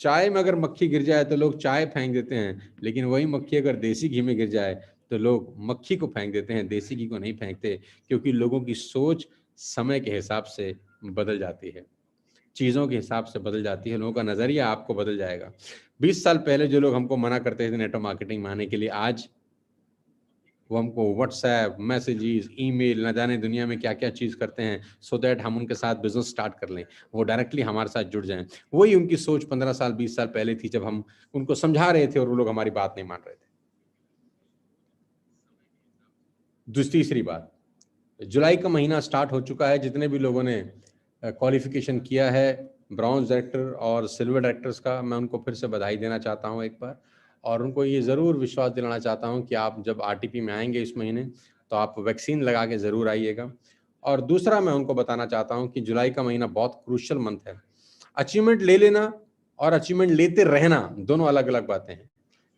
चाय में अगर मक्खी गिर जाए तो लोग चाय फेंक देते हैं, लेकिन वही मक्खी अगर देसी घी में गिर जाए तो लोग मक्खी को फेंक देते हैं, देसी घी को नहीं फेंकते। क्योंकि लोगों की सोच समय के हिसाब से बदल जाती है, चीज़ों के हिसाब से बदल जाती है, लोगों का नज़रिया आपको बदल जाएगा। 20 साल पहले जो लोग हमको मना करते थे नेटवर्क मार्केटिंग में आने के लिए, आज वो हमको व्हाट्सएप, मैसेजेस, ईमेल, न जाने दुनिया में क्या क्या चीज़ करते हैं सो दैट हम उनके साथ बिजनेस स्टार्ट कर लें, वो डायरेक्टली हमारे साथ जुड़ जाएं। वही उनकी सोच 15 साल 20 साल पहले थी, जब हम उनको समझा रहे थे और वो लोग हमारी बात नहीं मान रहे थे। तीसरी बात, जुलाई का महीना स्टार्ट हो चुका है। जितने भी लोगों ने क्वालिफिकेशन किया है ब्रॉन्ज डायरेक्टर और सिल्वर डायरेक्टर्स का, मैं उनको फिर से बधाई देना चाहता हूं एक बार, और उनको ये ज़रूर विश्वास दिलाना चाहता हूं कि आप जब आरटीपी में आएंगे इस महीने तो आप वैक्सीन लगा के ज़रूर आइएगा। और दूसरा मैं उनको बताना चाहता हूं कि जुलाई का महीना बहुत क्रूशियल मंथ है। अचीवमेंट ले लेना और अचीवमेंट लेते रहना दोनों अलग अलग बातें हैं।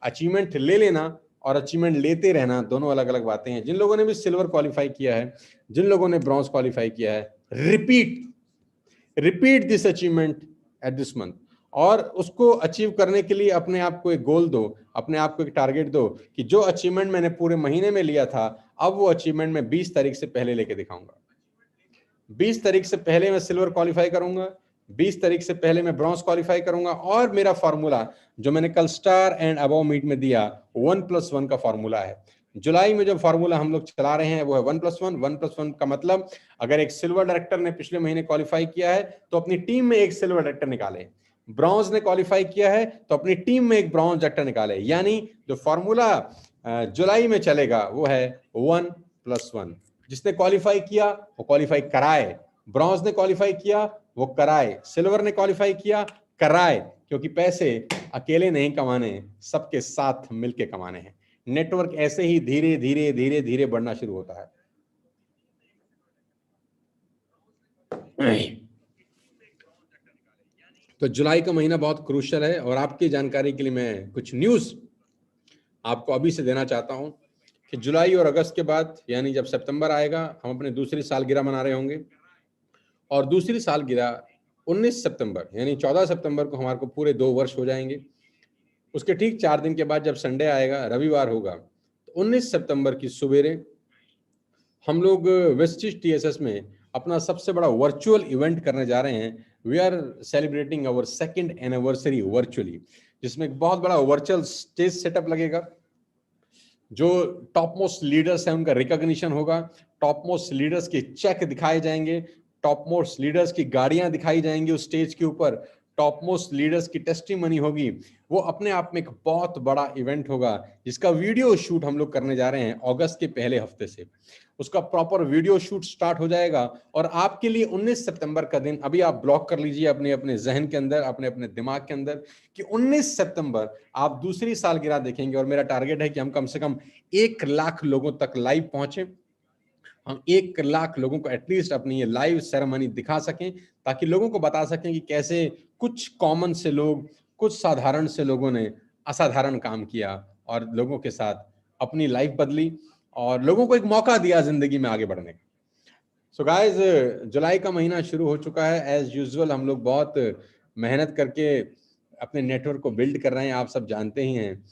अचीवमेंट ले लेना और अचीवमेंट लेते रहना दोनों अलग अलग बातें हैं। जिन लोगों ने भी सिल्वर क्वालिफाई किया है, जिन लोगों ने ब्रॉन्ज क्वालिफाई किया है, repeat this achievement at this month, और उसको अचीव करने के लिए अपने आप को एक गोल दो, अपने आप को एक टारगेट दो कि जो अचीवमेंट मैंने पूरे महीने में लिया था, अब वो अचीवमेंट मैं 20 तारीख से पहले लेके दिखाऊंगा। 20 तारीख से पहले मैं सिल्वर क्वालिफाई करूंगा, 20 तारीख से पहले मैं ब्रॉन्ज क्वालिफाई करूंगा। और मेरा फॉर्मूला जो मैंने कल स्टार एंड अबव मीट में दिया 1+1 का फॉर्मूला है। जुलाई में जो फॉर्मूला हम लोग चला रहे हैं वो है 1+1। 1+1 का मतलब, अगर एक सिल्वर डायरेक्टर ने पिछले महीने क्वालिफाई किया है तो अपनी टीम में एक सिल्वर डायरेक्टर निकाले, ब्रॉन्ज ने क्वालिफाई किया है तो अपनी टीम में एक ब्रॉन्ज डायरेक्टर निकाले। यानी जो फॉर्मूला जुलाई में चलेगा वो है 1+1। जिसने क्वालिफाई किया वो क्वालिफाई कराए, ब्रॉन्ज ने क्वालिफाई किया वो कराए, सिल्वर ने क्वालिफाई किया कराए, क्योंकि पैसे अकेले नहीं कमाने, सबके साथ मिलके कमाने हैं। नेटवर्क ऐसे ही धीरे धीरे धीरे धीरे बढ़ना शुरू होता है। तो जुलाई का महीना बहुत क्रूशियल है, और आपकी जानकारी के लिए मैं कुछ न्यूज आपको अभी से देना चाहता हूं कि जुलाई और अगस्त के बाद, यानी जब सितंबर आएगा, हम अपने दूसरी सालगिरह मना रहे होंगे। और दूसरी सालगिरह 19 सितंबर यानी 14 सितंबर को हमारे को पूरे 2 वर्ष हो जाएंगे। उसके ठीक 4 दिन के बाद जब संडे आएगा, रविवार होगा, तो 19 सितंबर की सुबेरे हम लोग वेस्टिज टीएसएस में अपना सबसे बड़ा वर्चुअल इवेंट करने जा रहे हैं। We are celebrating our 2nd anniversary virtually, जिसमें एक बहुत बड़ा वर्चुअल स्टेज सेटअप लगेगा। जो टॉप मोस्ट लीडर्स हैं उनका रिकॉग्निशन होगा, टॉप मोस्ट लीडर्स के चेक दिखाए जाएंगे, टॉप मोस्ट लीडर्स की गाड़ियां दिखाई जाएंगी उस स्टेज के ऊपर, टॉप मोस्ट लीडर्स की टेस्टिमनी होगी। वो अपने आप में एक बहुत बड़ा इवेंट होगा, जिसका वीडियो शूट हम लोग करने जा रहे हैं अगस्त के पहले हफ्ते से। उसका प्रॉपर वीडियो शूट स्टार्ट हो जाएगा, और आपके लिए 19 सितंबर का दिन अभी आप ब्लॉक कर लीजिए अपने अपने जहन के अंदर, अपने अपने दिमाग के अंदर, कि 19 सितंबर आप दूसरी सालगिरह देखेंगे। और मेरा टारगेट है कि हम कम से कम 1 लाख लोगों तक लाइव पहुंचे, हम 1 लाख लोगों को एटलीस्ट अपनी ये लाइव सेरेमनी दिखा सकें, ताकि लोगों को बता सकें कि कैसे कुछ कॉमन से लोग, कुछ साधारण से लोगों ने असाधारण काम किया और लोगों के साथ अपनी लाइफ बदली और लोगों को एक मौका दिया जिंदगी में आगे बढ़ने का। सो गाइस, जुलाई का महीना शुरू हो चुका है। एज यूजुअल हम लोग बहुत मेहनत करके अपने नेटवर्क को बिल्ड कर रहे हैं, आप सब जानते ही हैं।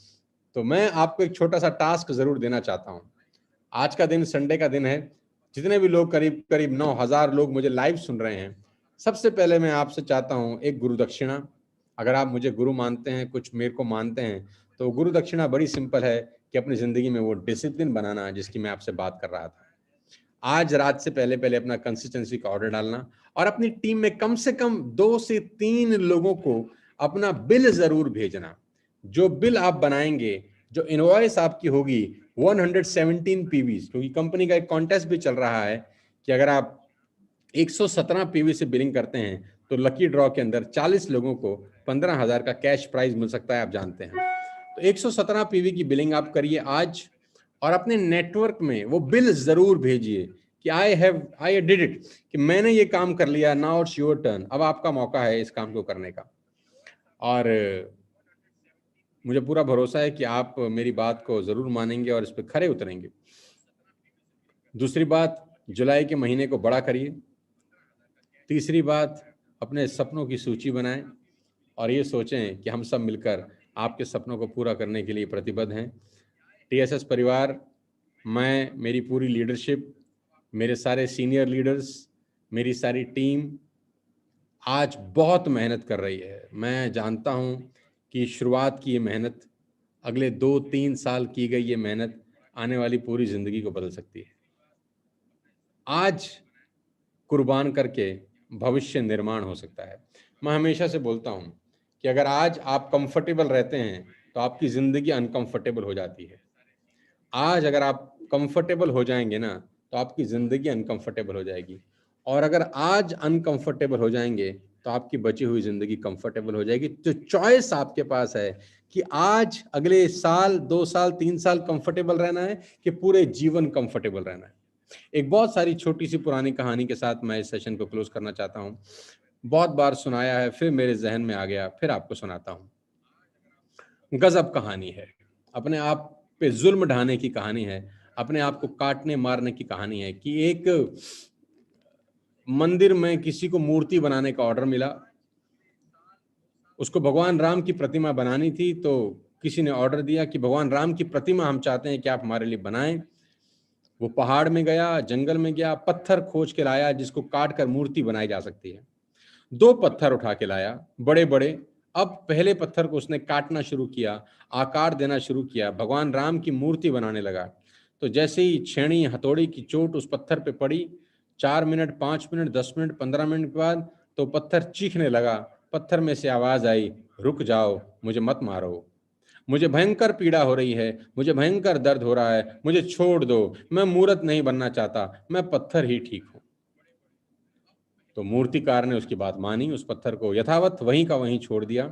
तो मैं आपको एक छोटा सा टास्क जरूर देना चाहता हूं। आज का दिन संडे का दिन है, जितने भी लोग करीब करीब 9,000 लोग मुझे लाइव सुन रहे हैं, सबसे पहले मैं आपसे चाहता हूं एक गुरु दक्षिणा। अगर आप मुझे गुरु मानते हैं, कुछ मेरे को मानते हैं, तो गुरु दक्षिणा बड़ी सिंपल है कि अपनी जिंदगी में वो डिसिप्लिन बनाना जिसकी मैं आपसे बात कर रहा था। आज रात से पहले पहले अपना कंसिस्टेंसी का ऑर्डर डालना, और अपनी टीम में कम से कम 2 से 3 लोगों को अपना बिल जरूर भेजना। जो बिल आप बनाएंगे, जो इनवॉइस आपकी होगी 117 पीवी, क्योंकि कंपनी का एक कॉन्टेस्ट भी चल रहा है कि अगर आप 117 पीवी से बिलिंग करते हैं तो लकी ड्रॉ के अंदर 40 लोगों को 15,000 का कैश प्राइज मिल सकता है, आप जानते हैं। तो 117 पीवी की बिलिंग आप करिए आज, और अपने नेटवर्क में वो बिल जरूर भेजिए कि आई डिड इट, कि मैंने ये काम कर लिया, नाउ इट्स योर टर्न, अब आपका मौका है इस काम को करने का। और मुझे पूरा भरोसा है कि आप मेरी बात को जरूर मानेंगे और इस पर खरे उतरेंगे। दूसरी बात, जुलाई के महीने को बड़ा करिए। तीसरी बात, अपने सपनों की सूची बनाएं और ये सोचें कि हम सब मिलकर आपके सपनों को पूरा करने के लिए प्रतिबद्ध हैं। टीएसएस परिवार, मैं, मेरी पूरी लीडरशिप, मेरे सारे सीनियर लीडर्स, मेरी सारी टीम आज बहुत मेहनत कर रही है। मैं जानता हूं कि शुरुआत की ये मेहनत, अगले 2-3 साल की गई ये मेहनत आने वाली पूरी जिंदगी को बदल सकती है। आज कुर्बान करके भविष्य निर्माण हो सकता है। मैं हमेशा से बोलता हूं कि अगर आज आप कंफर्टेबल रहते हैं तो आपकी जिंदगी अनकंफर्टेबल हो जाती है। आज अगर आप कंफर्टेबल हो जाएंगे ना, तो आपकी ज़िंदगी अनकंफर्टेबल हो जाएगी। और अगर आज अनकंफर्टेबल हो जाएंगे तो आपकी बची हुई ज़िंदगी कंफर्टेबल हो जाएगी। तो चॉइस आपके पास है कि आज अगले साल, 2 साल, 3 साल कंफर्टेबल रहना है कि पूरे जीवन कंफर्टेबल रहना है। एक बहुत सारी छोटी सी पुरानी कहानी के साथ मैं इस सेशन को क्लोज करना चाहता हूँ। बहुत बार सुनाया है, फिर मेरे ज़हन में आ गया, फिर आपको सुनाता हूँ। गज़ब कहानी है, अपने आप पे ज़ुल्म ढाने की कहानी है, अपने आप को काटने मारने की कहानी है कि एक मंदिर में किसी को मूर्ति बनाने का ऑर्डर मिला। उसको भगवान राम की प्रतिमा बनानी थी, तो किसी ने ऑर्डर दिया कि भगवान राम की प्रतिमा हम चाहते हैं कि आप हमारे लिए बनाएं। वो पहाड़ में गया, जंगल में गया, पत्थर खोज के लाया जिसको काट कर मूर्ति बनाई जा सकती है। 2 पत्थर उठा के लाया, बड़े बड़े। अब पहले पत्थर को उसने काटना शुरू किया, आकार देना शुरू किया, भगवान राम की मूर्ति बनाने लगा। तो जैसे ही छेनी हथौड़ी की चोट उस पत्थर पे पड़ी, 4 मिनट, 5 मिनट, 10 मिनट, 15 मिनट के बाद तो पत्थर चीखने लगा। पत्थर में से आवाज आई, रुक जाओ, मुझे मत मारो, मुझे भयंकर पीड़ा हो रही है, मुझे भयंकर दर्द हो रहा है, मुझे छोड़ दो, मैं मूर्त नहीं बनना चाहता, मैं पत्थर ही ठीक हूं। तो मूर्तिकार ने उसकी बात मानी, उस पत्थर को यथावत वहीं का वहीं छोड़ दिया।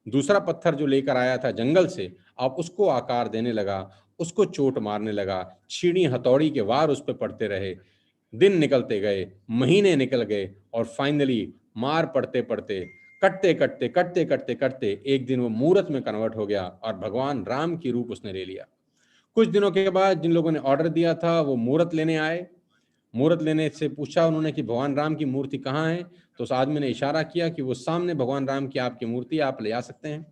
दूसरा पत्थर जो लेकर आया था जंगल से, अब उसको आकार देने लगा, उसको चोट मारने लगा, छीनी हथौड़ी के वार उस पर पड़ते रहे। दिन निकलते गए, महीने निकल गए, और फाइनली मार पड़ते पड़ते, कटते कटते कटते कटते कटते एक दिन वो मूर्त में कन्वर्ट हो गया और भगवान राम की रूप उसने ले लिया। कुछ दिनों के बाद जिन लोगों ने ऑर्डर दिया था वो मूर्त लेने आए। मूर्त लेने से पूछा उन्होंने कि भगवान राम की मूर्ति कहाँ है? तो उस आदमी ने इशारा किया कि वो सामने भगवान राम की आपकी मूर्ति है, आप ले आ सकते हैं।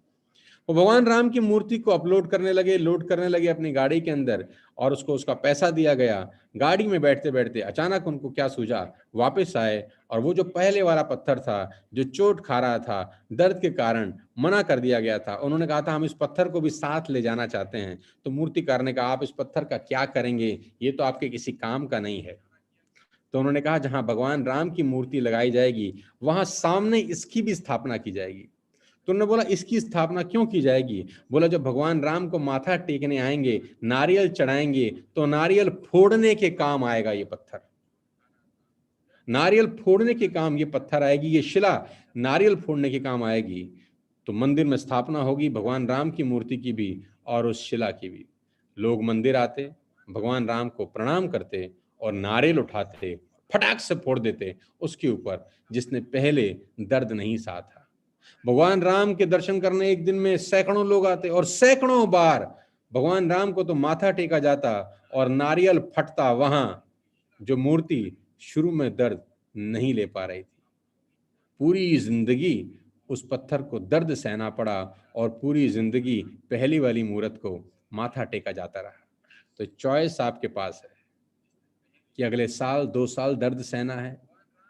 वो भगवान राम की मूर्ति को अपलोड करने लगे, लोड करने लगे अपनी गाड़ी के अंदर, और उसको उसका पैसा दिया गया। गाड़ी में बैठते बैठते अचानक उनको क्या सूझा, वापस आए, और वो जो पहले वाला पत्थर था जो चोट खा रहा था, दर्द के कारण मना कर दिया गया था, उन्होंने कहा था हम इस पत्थर को भी साथ ले जाना चाहते हैं। तो मूर्तिकार ने कहा आप इस पत्थर का क्या करेंगे, ये तो आपके किसी काम का नहीं है। तो उन्होंने कहा जहां भगवान राम की मूर्ति लगाई जाएगी वहां सामने इसकी भी स्थापना की जाएगी। तो उन्होंने बोला इसकी स्थापना क्यों की जाएगी? बोला जब भगवान राम को माथा टेकने आएंगे, नारियल चढ़ाएंगे, तो नारियल फोड़ने के काम आएगा ये पत्थर, नारियल फोड़ने के काम ये पत्थर आएगी, ये शिला नारियल फोड़ने के काम आएगी। तो मंदिर में स्थापना होगी भगवान राम की मूर्ति की भी और उस शिला की भी। लोग मंदिर आते, भगवान राम को प्रणाम करते और नारियल उठाते, फटाक से फोड़ देते उसके ऊपर जिसने पहले दर्द नहीं सहा था। भगवान राम के दर्शन करने एक दिन में सैकड़ों लोग आते और सैकड़ों बार भगवान राम को तो माथा टेका जाता और नारियल फटता वहां जो मूर्ति शुरू में दर्द नहीं ले पा रही थी। पूरी जिंदगी उस पत्थर को दर्द सहना पड़ा और पूरी जिंदगी पहली वाली मूर्त को माथा टेका जाता रहा। तो चॉइस आपके पास है कि अगले साल, 2 साल दर्द सहना है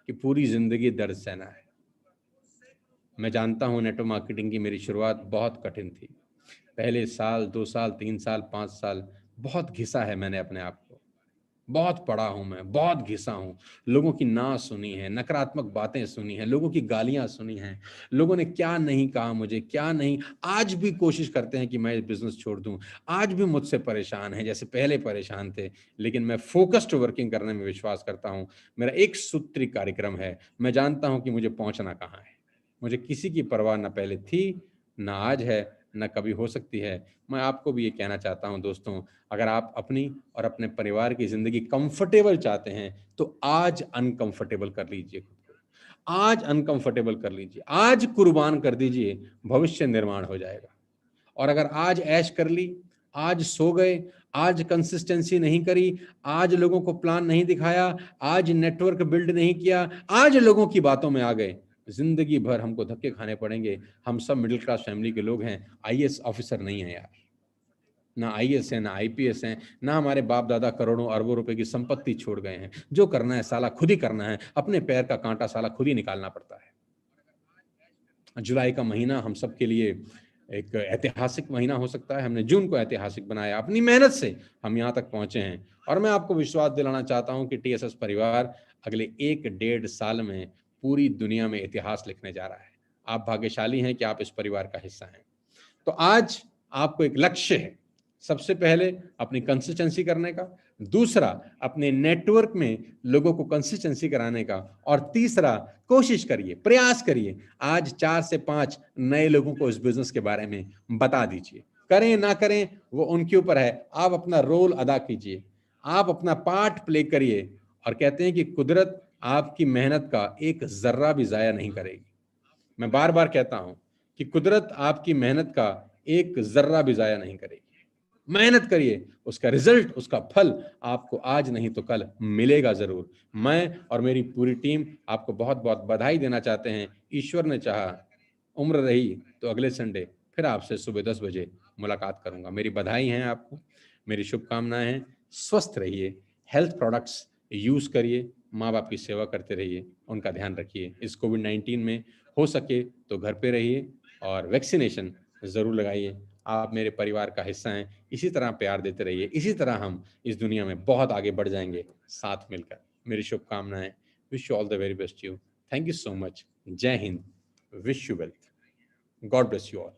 कि पूरी जिंदगी दर्द सहना है। मैं जानता हूं नेटवर्क मार्केटिंग की मेरी शुरुआत बहुत कठिन थी। पहले साल, 2 साल, 3 साल, 5 साल बहुत घिसा है मैंने अपने आप को, बहुत पढ़ा हूं मैं, बहुत घिसा हूं। लोगों की ना सुनी है, नकारात्मक बातें सुनी है, लोगों की गालियां सुनी हैं, लोगों ने क्या नहीं कहा मुझे, क्या नहीं। आज भी कोशिश करते हैं कि मैं बिजनेस छोड़ दूं, आज भी मुझसे परेशान है जैसे पहले परेशान थे, लेकिन मैं फोकस्ड वर्किंग करने में विश्वास करता हूं। मेरा एक सूत्री कार्यक्रम है, मैं जानता हूं कि मुझे पहुंचना कहाँ है। मुझे किसी की परवाह ना पहले थी, ना आज है, ना कभी हो सकती है। मैं आपको भी ये कहना चाहता हूं दोस्तों, अगर आप अपनी और अपने परिवार की जिंदगी कंफर्टेबल चाहते हैं तो आज अनकंफर्टेबल कर लीजिए खुद को, आज अनकंफर्टेबल कर लीजिए, आज कुर्बान कर दीजिए, भविष्य निर्माण हो जाएगा। और अगर आज ऐश कर ली, आज सो गए, आज कंसिस्टेंसी नहीं करी, आज लोगों को प्लान नहीं दिखाया, आज नेटवर्क बिल्ड नहीं किया, आज लोगों की बातों में आ गए, जिंदगी भर हमको धक्के खाने पड़ेंगे। हम सब मिडिल क्लास फैमिली के लोग हैं, आईएएस ऑफिसर नहीं है यार, ना आईएएस है, ना आईपीएस है, ना हमारे बाप दादा करोड़ों अरबों रुपए की संपत्ति छोड़ गए हैं। जो करना है साला खुद ही करना है, अपने पैर का कांटा साला खुद ही निकालना पड़ता है। जुलाई का महीना हम सब के लिए एक ऐतिहासिक महीना हो सकता है। हमने जून को ऐतिहासिक बनाया, अपनी मेहनत से हम यहाँ तक पहुंचे हैं। और मैं आपको विश्वास दिलाना चाहता हूं कि टीएसएस परिवार अगले 1-1.5 साल में पूरी दुनिया में इतिहास लिखने जा रहा है। आप भाग्यशाली हैं कि आप इस परिवार का हिस्सा हैं। तो आज आपको एक लक्ष्य है, सबसे पहले अपनी कंसिस्टेंसी करने का, दूसरा, अपने नेटवर्क में लोगों को कंसिस्टेंसी कराने का, और तीसरा, कोशिश करिए, प्रयास करिए, आज 4 से 5 नए लोगों को इस बिजनेस के बारे में बता दीजिए। करें ना करें वो उनके ऊपर है, आप अपना रोल अदा कीजिए, आप अपना पार्ट प्ले करिए, और कहते हैं कि कुदरत आपकी मेहनत का एक जर्रा भी जाया नहीं करेगी। मैं बार बार कहता हूं कि कुदरत आपकी मेहनत का एक जर्रा भी जाया नहीं करेगी। मेहनत करिए, उसका रिजल्ट, उसका फल आपको आज नहीं तो कल मिलेगा जरूर। मैं और मेरी पूरी टीम आपको बहुत बहुत बधाई देना चाहते हैं। ईश्वर ने चाहा, उम्र रही तो अगले संडे फिर आपसे सुबह 10 बजे मुलाकात करूंगा। मेरी बधाई हैं आपको, मेरी शुभकामनाएं हैं। स्वस्थ रहिए, हेल्थ प्रोडक्ट्स यूज करिए, माँ बाप की सेवा करते रहिए, उनका ध्यान रखिए। इस कोविड-19 में हो सके तो घर पे रहिए और वैक्सीनेशन जरूर लगाइए। आप मेरे परिवार का हिस्सा हैं, इसी तरह प्यार देते रहिए, इसी तरह हम इस दुनिया में बहुत आगे बढ़ जाएंगे साथ मिलकर। मेरी शुभकामनाएं। Wish you all the very best you. Thank you so much. जय Hind. Wish you wealth. God bless you all.